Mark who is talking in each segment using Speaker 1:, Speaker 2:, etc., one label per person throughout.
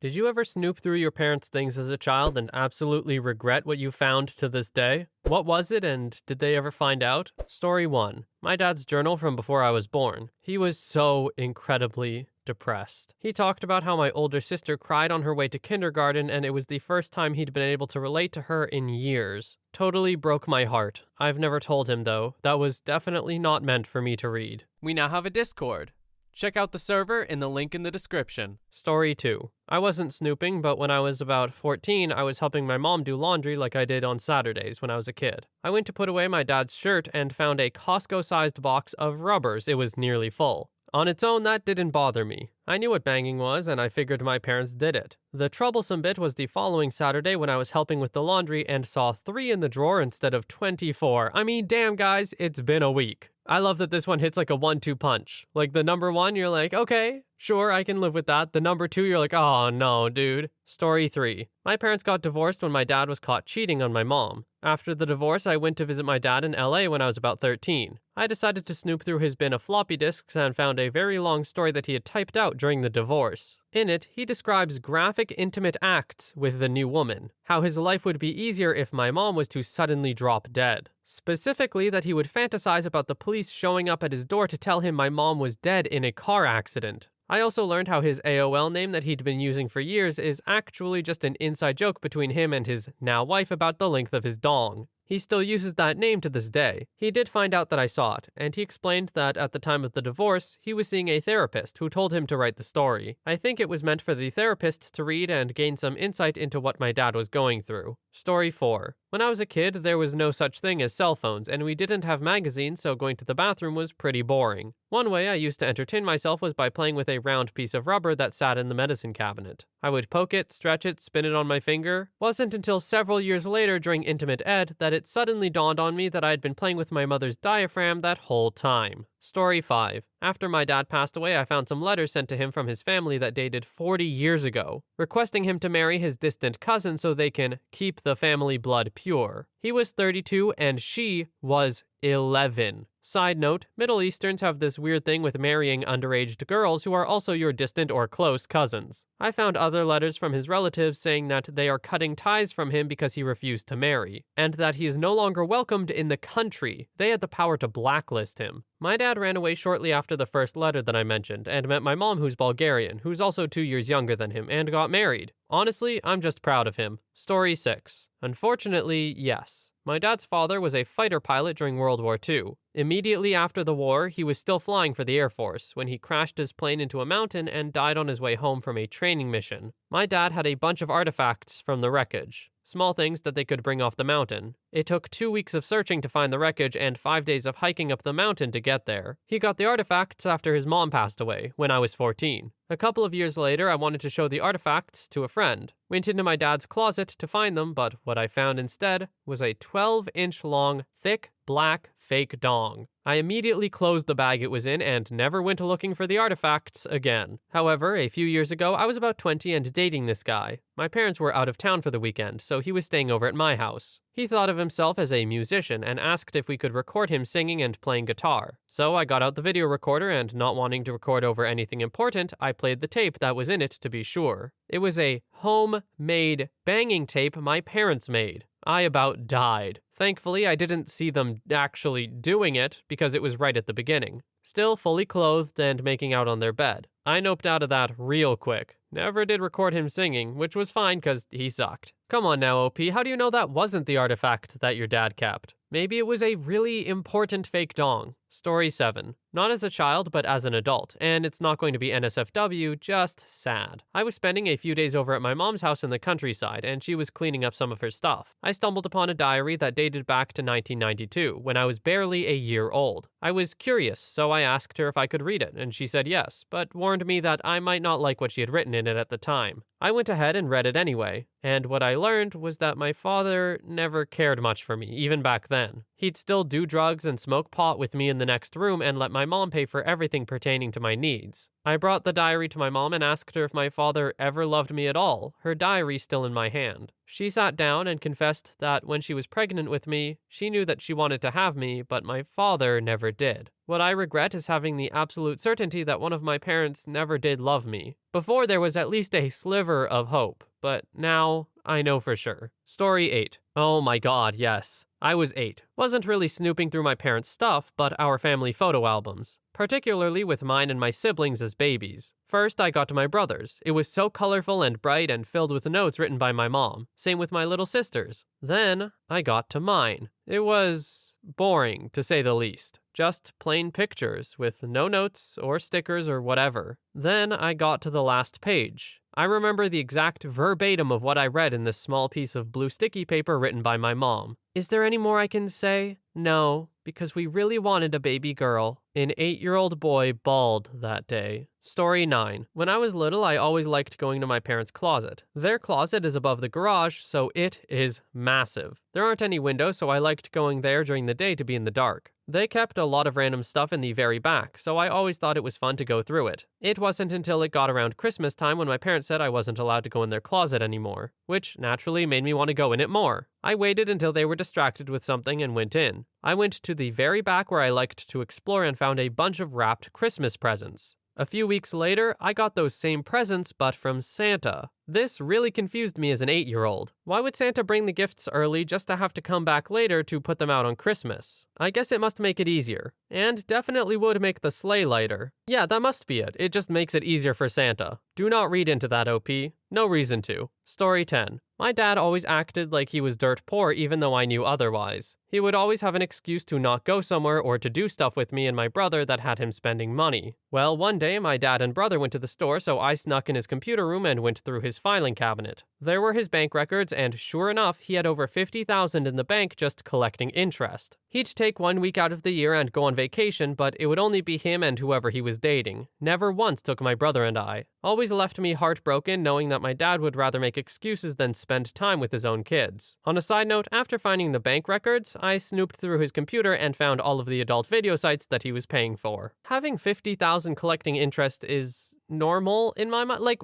Speaker 1: Did you ever snoop through your parents' things as a child and absolutely regret what you found to this day? What was it, and did they ever find out? Story 1. My dad's journal from before I was born. He was so incredibly depressed. He talked about how my older sister cried on her way to kindergarten, and it was the first time he'd been able to relate to her in years. Totally broke my heart. I've never told him, though. That was definitely not meant for me to read. We now have a Discord. Check out the server in the link in the description. Story 2. I wasn't snooping, but when I was about 14, I was helping my mom do laundry like I did on Saturdays when I was a kid. I went to put away my dad's shirt and found a Costco-sized box of rubbers. It was nearly full. On its own, that didn't bother me. I knew what banging was, and I figured my parents did it. The troublesome bit was the following Saturday when I was helping with the laundry and saw 3 in the drawer instead of 24. I mean, damn guys, it's been a week. I love that this one hits like a 1-2 punch. Like the number 1, you're like, okay, sure, I can live with that. The number 2, you're like, oh no, dude. Story 3. My parents got divorced when my dad was caught cheating on my mom. After the divorce, I went to visit my dad in LA when I was about 13. I decided to snoop through his bin of floppy disks and found a very long story that he had typed out during the divorce. In it, he describes graphic intimate acts with the new woman, how his life would be easier if my mom was to suddenly drop dead. Specifically, that he would fantasize about the police showing up at his door to tell him my mom was dead in a car accident. I also learned how his AOL name that he'd been using for years is actually just an inside joke between him and his now wife about the length of his dong. He still uses that name to this day. He did find out that I saw it, and he explained that at the time of the divorce, he was seeing a therapist who told him to write the story. I think it was meant for the therapist to read and gain some insight into what my dad was going through. Story 4. When I was a kid, there was no such thing as cell phones, and we didn't have magazines, so going to the bathroom was pretty boring. One way I used to entertain myself was by playing with a round piece of rubber that sat in the medicine cabinet. I would poke it, stretch it, spin it on my finger. Wasn't until several years later during Intimate Ed that it suddenly dawned on me that I had been playing with my mother's diaphragm that whole time. Story 5. After my dad passed away, I found some letters sent to him from his family that dated 40 years ago, requesting him to marry his distant cousin so they can keep the family blood pure. He was 32 and she was 11. Side note, Middle Easterns have this weird thing with marrying underage girls who are also your distant or close cousins. I found other letters from his relatives saying that they are cutting ties from him because he refused to marry, and that he is no longer welcomed in the country. They had the power to blacklist him. My dad ran away shortly after the first letter that I mentioned, and met my mom who's Bulgarian, who's also 2 years younger than him, and got married. Honestly, I'm just proud of him. Story 6. Unfortunately, yes. My dad's father was a fighter pilot during World War II. Immediately after the war, he was still flying for the Air Force when he crashed his plane into a mountain and died on his way home from a training mission. My dad had a bunch of artifacts from the wreckage. Small things that they could bring off the mountain. It took 2 weeks of searching to find the wreckage and 5 days of hiking up the mountain to get there. He got the artifacts after his mom passed away, when I was 14. A couple of years later, I wanted to show the artifacts to a friend. Went into my dad's closet to find them, but what I found instead was a 12-inch long, thick, black, fake dong. I immediately closed the bag it was in and never went looking for the artifacts again. However, a few years ago, I was about 20 and dating this guy. My parents were out of town for the weekend, so he was staying over at my house. He thought of himself as a musician and asked if we could record him singing and playing guitar. So I got out the video recorder and, not wanting to record over anything important, I played the tape that was in it to be sure. It was a homemade banging tape my parents made. I about died. Thankfully, I didn't see them actually doing it because it was right at the beginning. Still fully clothed and making out on their bed. I noped out of that real quick. Never did record him singing, which was fine because he sucked. Come on now, OP, how do you know that wasn't the artifact that your dad kept? Maybe it was a really important fake dong. Story 7. Not as a child, but as an adult, and it's not going to be NSFW, just sad. I was spending a few days over at my mom's house in the countryside, and she was cleaning up some of her stuff. I stumbled upon a diary that dated back to 1992, when I was barely a year old. I was curious, so I asked her if I could read it, and she said yes, but warned me that I might not like what she had written in it at the time. I went ahead and read it anyway, and what I learned was that my father never cared much for me, even back then. He'd still do drugs and smoke pot with me in the next room and let my mom pay for everything pertaining to my needs. I brought the diary to my mom and asked her if my father ever loved me at all, her diary still in my hand. She sat down and confessed that when she was pregnant with me, she knew that she wanted to have me, but my father never did. What I regret is having the absolute certainty that one of my parents never did love me. Before there was at least a sliver sliver of hope, but now I know for sure. Story 8. Oh my god, yes. I was 8. Wasn't really snooping through my parents' stuff, but our family photo albums, particularly with mine and my siblings as babies. First, I got to my brother's. It was so colorful and bright and filled with notes written by my mom. Same with my little sisters. Then, I got to mine. It was boring, to say the least. Just plain pictures with no notes or stickers or whatever. Then I got to the last page. I remember the exact verbatim of what I read in this small piece of blue sticky paper written by my mom. Is there any more I can say? No, because we really wanted a baby girl. An 8-year-old boy bawled that day. Story 9. When I was little, I always liked going to my parents' closet. Their closet is above the garage, so it is massive. There aren't any windows, so I liked going there during the day to be in the dark. They kept a lot of random stuff in the very back, so I always thought it was fun to go through it. It wasn't until it got around Christmas time when my parents said I wasn't allowed to go in their closet anymore, which naturally made me want to go in it more. I waited until they were distracted with something and went in. I went to the very back where I liked to explore and found a bunch of wrapped Christmas presents. A few weeks later, I got those same presents, but from Santa. This really confused me as an 8-year-old. Why would Santa bring the gifts early just to have to come back later to put them out on Christmas? I guess it must make it easier. And definitely would make the sleigh lighter. Yeah, that must be it. It just makes it easier for Santa. Do not read into that, OP. No reason to. Story 10. My dad always acted like he was dirt poor even though I knew otherwise. He would always have an excuse to not go somewhere or to do stuff with me and my brother that had him spending money. Well, one day my dad and brother went to the store, so I snuck in his computer room and went through his filing cabinet. There were his bank records, and sure enough, he had over $50,000 in the bank just collecting interest. He'd take 1 week out of the year and go on vacation, but it would only be him and whoever he was dating. Never once took my brother and I. Always left me heartbroken knowing that my dad would rather make excuses than spend time with his own kids. On a side note, after finding the bank records, I snooped through his computer and found all of the adult video sites that he was paying for. Having $50,000 collecting interest is normal in my mind. Like,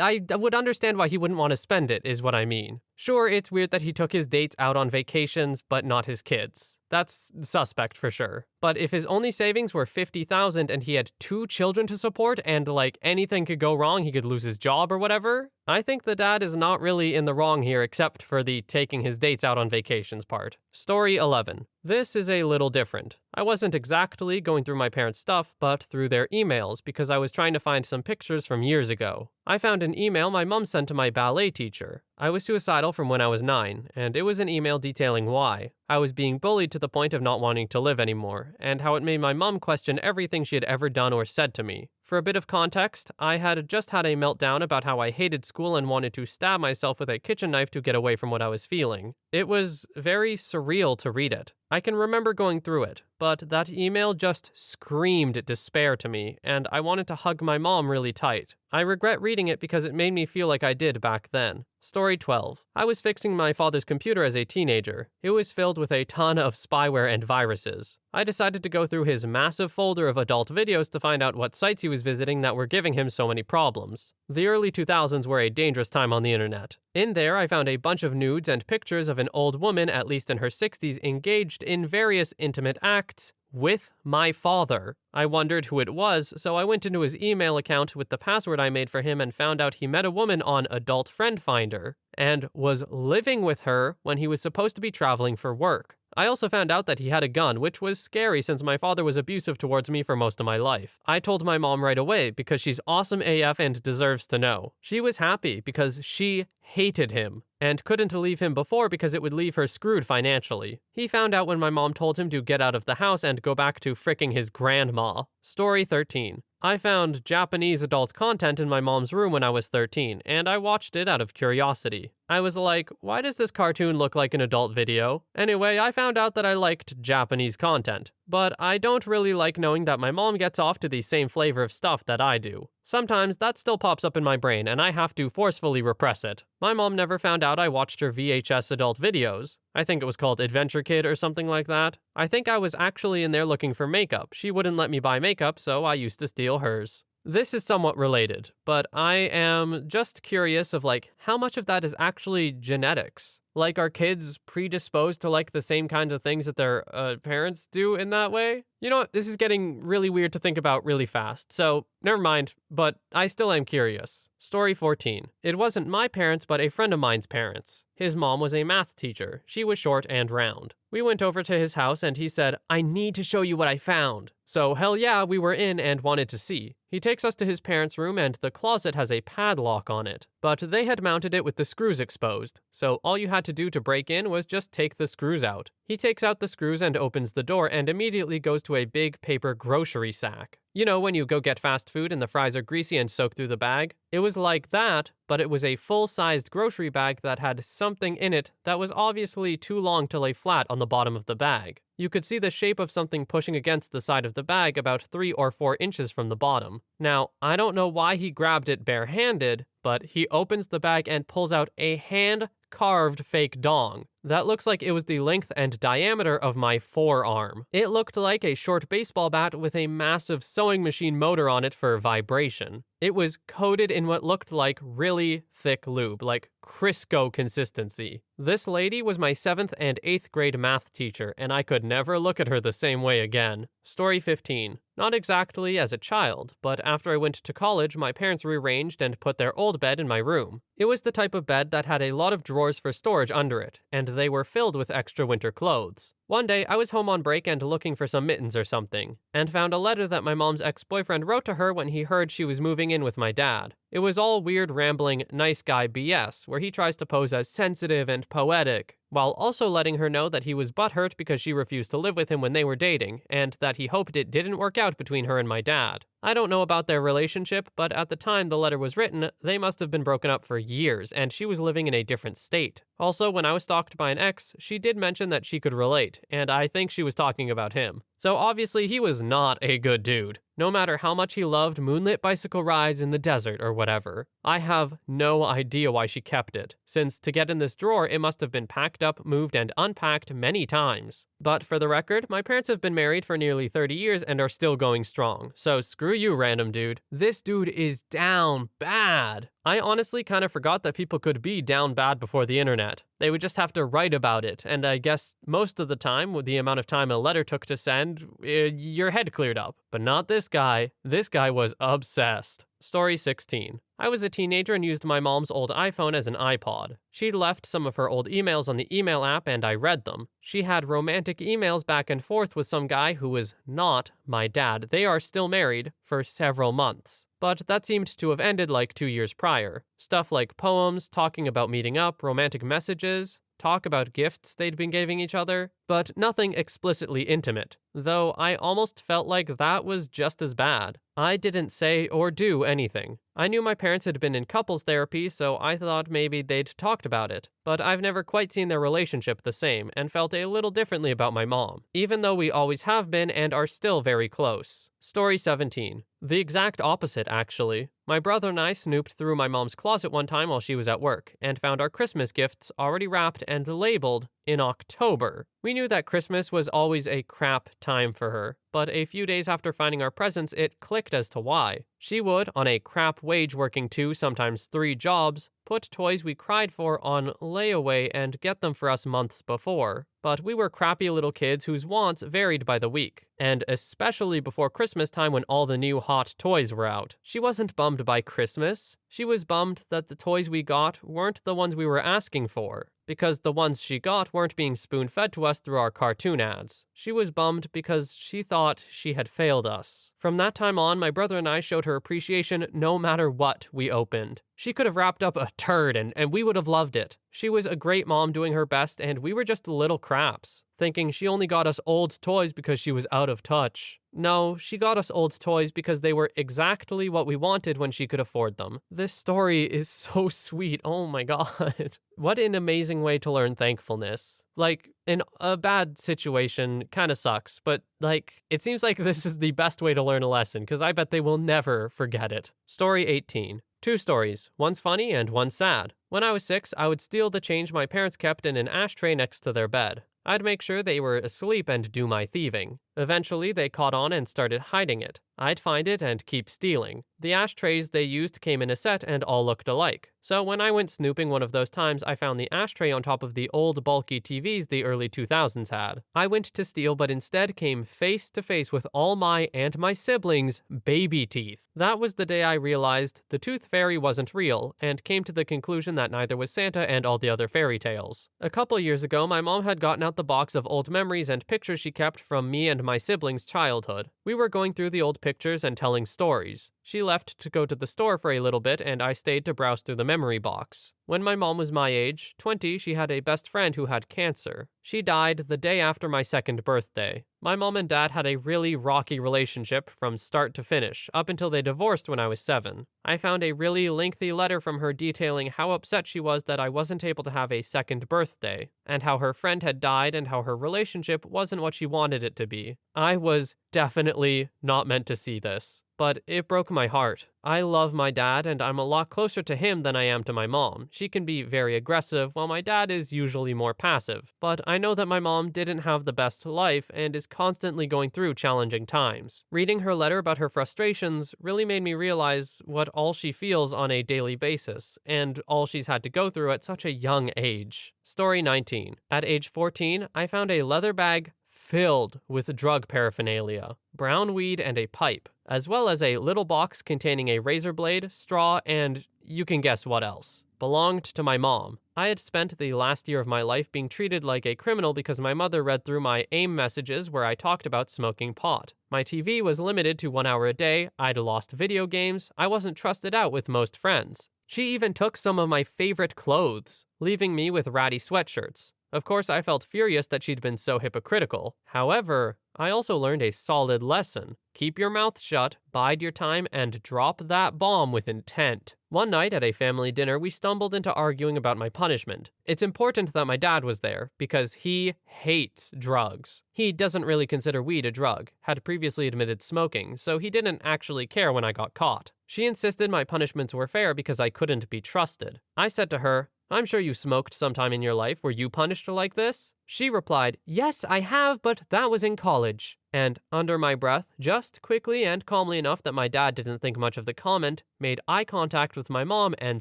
Speaker 1: I would understand why he wouldn't want to spend it, is what I mean. Sure, it's weird that he took his dates out on vacations, but not his kids. That's suspect for sure. But if his only savings were $50,000 and he had 2 children to support and like anything could go wrong, he could lose his job or whatever, I think the dad is not really in the wrong here except for the taking his dates out on vacations part. Story 11. This is a little different. I wasn't exactly going through my parents' stuff, but through their emails because I was trying to find some pictures from years ago. I found an email my mom sent to my ballet teacher. I was suicidal from when I was 9, and it was an email detailing why. I was being bullied to the point of not wanting to live anymore, and how it made my mom question everything she had ever done or said to me. For a bit of context, I had just had a meltdown about how I hated school and wanted to stab myself with a kitchen knife to get away from what I was feeling. It was very surreal to read it. I can remember going through it, but that email just screamed despair to me, and I wanted to hug my mom really tight. I regret reading it because it made me feel like I did back then. Story 12. I was fixing my father's computer as a teenager. It was filled with a ton of spyware and viruses. I decided to go through his massive folder of adult videos to find out what sites he was visiting that were giving him so many problems. The early 2000s were a dangerous time on the internet. In there, I found a bunch of nudes and pictures of an old woman, at least in her 60s, engaged in various intimate acts with my father. I wondered who it was, so I went into his email account with the password I made for him and found out he met a woman on Adult Friend Finder and was living with her when he was supposed to be traveling for work. I also found out that he had a gun, which was scary since my father was abusive towards me for most of my life. I told my mom right away because she's awesome AF and deserves to know. She was happy because she hated him and couldn't leave him before because it would leave her screwed financially. He found out when my mom told him to get out of the house and go back to fricking his grandma. Story 13. I found Japanese adult content in my mom's room when I was 13, and I watched it out of curiosity. I was like, why does this cartoon look like an adult video? Anyway, I found out that I liked Japanese content, but I don't really like knowing that my mom gets off to the same flavor of stuff that I do. Sometimes that still pops up in my brain, and I have to forcefully repress it. My mom never found out I watched her VHS adult videos. I think it was called Adventure Kid or something like that. I think I was actually in there looking for makeup. She wouldn't let me buy makeup, so I used to steal hers. This is somewhat related, but I am just curious of how much of that is actually genetics. Like, are kids predisposed to like the same kinds of things that their parents do in that way? You know what? This is getting really weird to think about really fast. So, never mind, but I still am curious. Story 14. It wasn't my parents, but a friend of mine's parents. His mom was a math teacher. She was short and round. We went over to his house and he said, "I need to show you what I found." So hell yeah, we were in and wanted to see. He takes us to his parents' room and the closet has a padlock on it, but they had mounted it with the screws exposed, so all you had to do to break in was just take the screws out. He takes out the screws and opens the door and immediately goes to a big paper grocery sack. You know, when you go get fast food and the fries are greasy and soak through the bag? It was like that, but it was a full-sized grocery bag that had something in it that was obviously too long to lay flat on the bottom of the bag. You could see the shape of something pushing against the side of the bag about 3 or 4 inches from the bottom. Now, I don't know why he grabbed it barehanded, but he opens the bag and pulls out a hand-carved fake dong. That looks like it was the length and diameter of my forearm. It looked like a short baseball bat with a massive sewing machine motor on it for vibration. It was coated in what looked like really thick lube, like Crisco consistency. This lady was my 7th and 8th grade math teacher, and I could never look at her the same way again. Story 15. Not exactly as a child, but after I went to college, my parents rearranged and put their old bed in my room. It was the type of bed that had a lot of drawers for storage under it, and they were filled with extra winter clothes. One day, I was home on break and looking for some mittens or something, and found a letter that my mom's ex-boyfriend wrote to her when he heard she was moving in with my dad. It was all weird, rambling, nice guy BS, where he tries to pose as sensitive and poetic, while also letting her know that he was butthurt because she refused to live with him when they were dating, and that he hoped it didn't work out between her and my dad. I don't know about their relationship, but at the time the letter was written, they must have been broken up for years, and she was living in a different state. Also, when I was stalked by an ex, she did mention that she could relate, and I think she was talking about him. So obviously he was not a good dude, no matter how much he loved moonlit bicycle rides in the desert or whatever. I have no idea why she kept it, since to get in this drawer it must have been packed up, moved, and unpacked many times. But for the record, my parents have been married for nearly 30 years and are still going strong, so screw you, random dude. This dude is down bad. I honestly kind of forgot that people could be down bad before the internet. They would just have to write about it, and I guess most of the time, with the amount of time a letter took to send, your head cleared up. But not this guy. This guy was obsessed. Story 16. I was a teenager and used my mom's old iPhone as an iPod. She'd left some of her old emails on the email app and I read them. She had romantic emails back and forth with some guy who was not my dad. They are still married for several months. But that seemed to have ended like 2 years prior. Stuff like poems, talking about meeting up, romantic messages, talk about gifts they'd been giving each other, but nothing explicitly intimate, though I almost felt like that was just as bad. I didn't say or do anything. I knew my parents had been in couples therapy, so I thought maybe they'd talked about it, but I've never quite seen their relationship the same and felt a little differently about my mom, even though we always have been and are still very close. Story 17. The exact opposite, actually. My brother and I snooped through my mom's closet one time while she was at work and found our Christmas gifts already wrapped and labeled in October. We knew that Christmas was always a crap time for her, but a few days after finding our presents, it clicked as to why. She would, on a crap wage working 2, sometimes 3 jobs, put toys we cried for on layaway and get them for us months before. But we were crappy little kids whose wants varied by the week, and especially before Christmas time when all the new hot toys were out. She wasn't bummed by Christmas. She was bummed that the toys we got weren't the ones we were asking for, because the ones she got weren't being spoon-fed to us through our cartoon ads. She was bummed because she thought she had failed us. From that time on, my brother and I showed her appreciation no matter what we opened. She could have wrapped up a turd and we would have loved it. She was a great mom doing her best, and we were just little craps, thinking she only got us old toys because she was out of touch. No, she got us old toys because they were exactly what we wanted when she could afford them. This story is so sweet, oh my god. What an amazing way to learn thankfulness. Like, in a bad situation kinda sucks, but like, it seems like this is the best way to learn a lesson, because I bet they will never forget it. Story 18. 2 stories, one's funny and one's sad. When I was 6, I would steal the change my parents kept in an ashtray next to their bed. I'd make sure they were asleep and do my thieving. Eventually, they caught on and started hiding it. I'd find it and keep stealing. The ashtrays they used came in a set and all looked alike. So when I went snooping one of those times, I found the ashtray on top of the old bulky TVs the early 2000s had. I went to steal, but instead came face to face with all my and my siblings' baby teeth. That was the day I realized the tooth fairy wasn't real, and came to the conclusion that neither was Santa and all the other fairy tales. A couple years ago, my mom had gotten out the box of old memories and pictures she kept from me and my siblings' childhood. We were going through the old pictures and telling stories. She left to go to the store for a little bit, and I stayed to browse through the memory box. When my mom was my age, 20, she had a best friend who had cancer. She died the day after my second birthday. My mom and dad had a really rocky relationship from start to finish, up until they divorced when I was 7. I found a really lengthy letter from her detailing how upset she was that I wasn't able to have a second birthday, and how her friend had died and how her relationship wasn't what she wanted it to be. I was definitely not meant to see this, but it broke my heart. I love my dad, and I'm a lot closer to him than I am to my mom. She can be very aggressive, while my dad is usually more passive. But I know that my mom didn't have the best life and is constantly going through challenging times. Reading her letter about her frustrations really made me realize what all she feels on a daily basis, and all she's had to go through at such a young age. Story 19. At age 14, I found a leather bag filled with drug paraphernalia, brown weed, and a pipe, as well as a little box containing a razor blade, straw, and you can guess what else. Belonged to my mom. I had spent the last year of my life being treated like a criminal because my mother read through my AIM messages where I talked about smoking pot. My TV was limited to 1 hour a day, I'd lost video games, I wasn't trusted out with most friends. She even took some of my favorite clothes, leaving me with ratty sweatshirts. Of course, I felt furious that she'd been so hypocritical. However, I also learned a solid lesson. Keep your mouth shut, bide your time, and drop that bomb with intent. One night at a family dinner, we stumbled into arguing about my punishment. It's important that my dad was there, because he hates drugs. He doesn't really consider weed a drug, had previously admitted smoking, so he didn't actually care when I got caught. She insisted my punishments were fair because I couldn't be trusted. I said to her, "I'm sure you smoked sometime in your life. Were you punished like this?" She replied, "Yes, I have, but that was in college." And under my breath, just quickly and calmly enough that my dad didn't think much of the comment, made eye contact with my mom and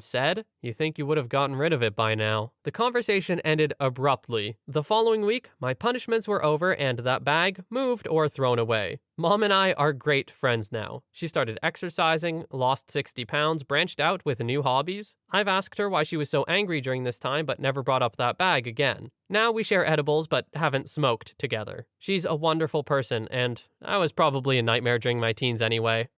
Speaker 1: said, "You think you would have gotten rid of it by now." The conversation ended abruptly. The following week, my punishments were over and that bag moved or thrown away. Mom and I are great friends now. She started exercising, lost 60 pounds, branched out with new hobbies. I've asked her why she was so angry during this time but never brought up that bag again. Now we share edibles but haven't smoked together. She's a wonderful person, and I was probably a nightmare during my teens anyway.